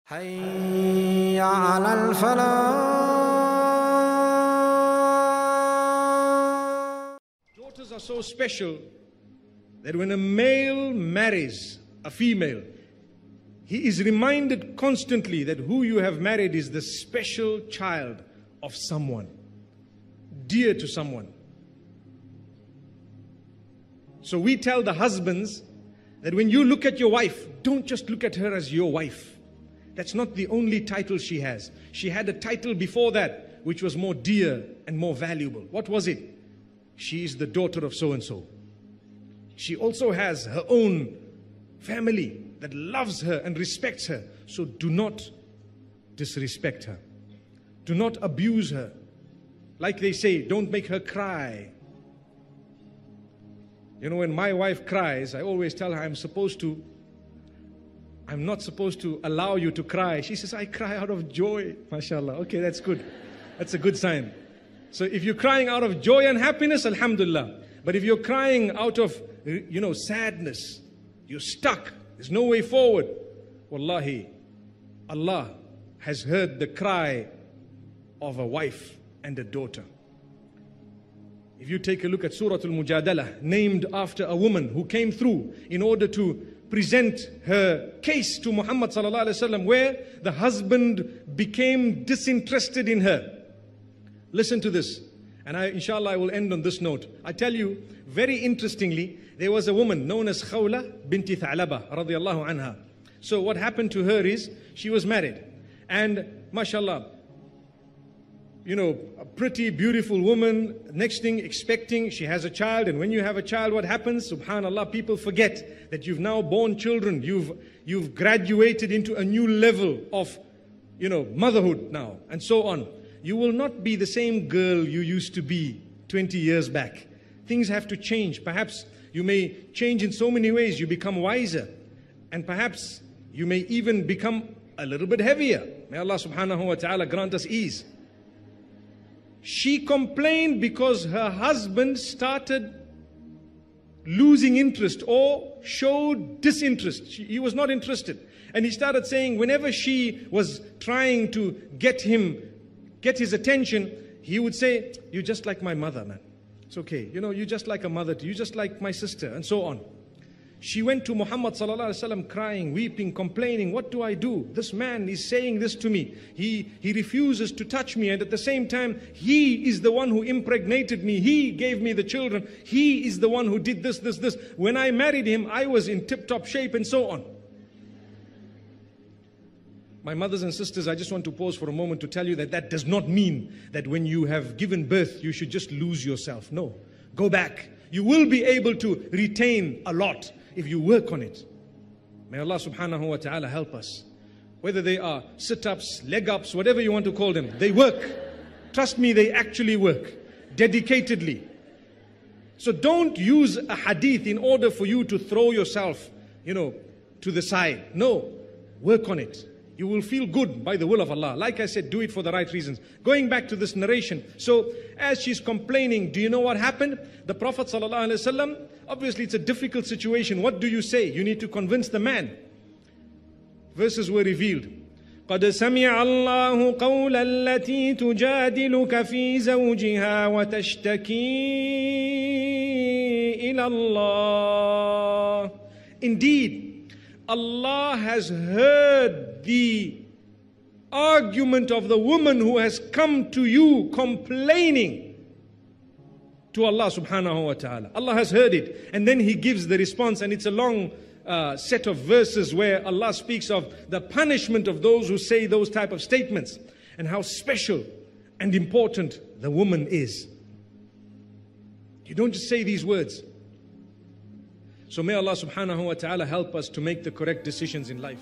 حي على الفلاح. Daughters are so special that when a male marries a female, he is reminded constantly that who you have married is the special child of someone, dear to someone. So we tell the husbands that when you look at your wife, don't just look at her as your wife. That's not the only title she has. She had a title before that which was more dear and more valuable. What was it? She is the daughter of so-and-so. She also has her own family that loves her and respects her. So do not disrespect her. Do not abuse her. Like they say, don't make her cry. You know, when my wife cries, I always tell her I'm not supposed to allow you to cry. She says, I cry out of joy. MashaAllah. Okay, that's good. That's a good sign. So if you're crying out of joy and happiness, alhamdulillah. But if you're crying out of, sadness, you're stuck, there's no way forward, wallahi, Allah has heard the cry of a wife and a daughter. If you take a look at Surah Al-Mujadalah, named after a woman who came through in order to present her case to Muhammad sallallahu alaihi wasallam, where the husband became disinterested in her. Listen to this, and inshallah I will end on this note. I tell you, very interestingly, there was a woman known as Khawla binti Tha'laba radiyallahu anha. So what happened to her is, she was married, and mashallah, a pretty beautiful woman, next thing expecting, she has a child, and when you have a child, what happens? Subhanallah, people forget that you've now born children, you've graduated into a new level of, motherhood now, and so on. You will not be the same girl you used to be 20 years back. Things have to change. Perhaps you may change in so many ways. You become wiser, and perhaps you may even become a little bit heavier. May Allah subhanahu wa ta'ala grant us ease. She complained because her husband started losing interest or showed disinterest. He was not interested. And he started saying whenever she was trying to get his attention, he would say, "You're just like my mother, man. It's okay. You're just like a mother. You're just like my sister," and so on. She went to Muhammad sallallahu alaihi wasallam crying, weeping, complaining, "What do I do? This man is saying this to me. He refuses to touch me, and at the same time, he is the one who impregnated me. He gave me the children. He is the one who did this. When I married him, I was in tip-top shape," and so on. My mothers and sisters, I just want to pause for a moment to tell you that does not mean that when you have given birth, you should just lose yourself. No, go back. You will be able to retain a lot if you work on it. May Allah subhanahu wa ta'ala help us. Whether they are sit-ups, leg-ups, whatever you want to call them, they work. Trust me, they actually work, dedicatedly. So don't use a hadith in order for you to throw yourself, to the side. No, work on it. You will feel good by the will of Allah. Like I said, do it for the right reasons. Going back to this narration. So as she's complaining, do you know what happened? The Prophet ﷺ, obviously it's a difficult situation. What do you say? You need to convince the man. Verses were revealed. قَدْ سَمِعَ اللَّهُ قَوْلَ الَّتِي تُجَادِلُكَ فِي زَوْجِهَا وَتَشْتَكِي إِلَى اللَّهِ. Indeed, Allah has heard the argument of the woman who has come to you complaining to Allah subhanahu wa ta'ala. Allah has heard it. And then He gives the response, and it's a long set of verses where Allah speaks of the punishment of those who say those type of statements and how special and important the woman is. You don't just say these words. So may Allah subhanahu wa ta'ala help us to make the correct decisions in life.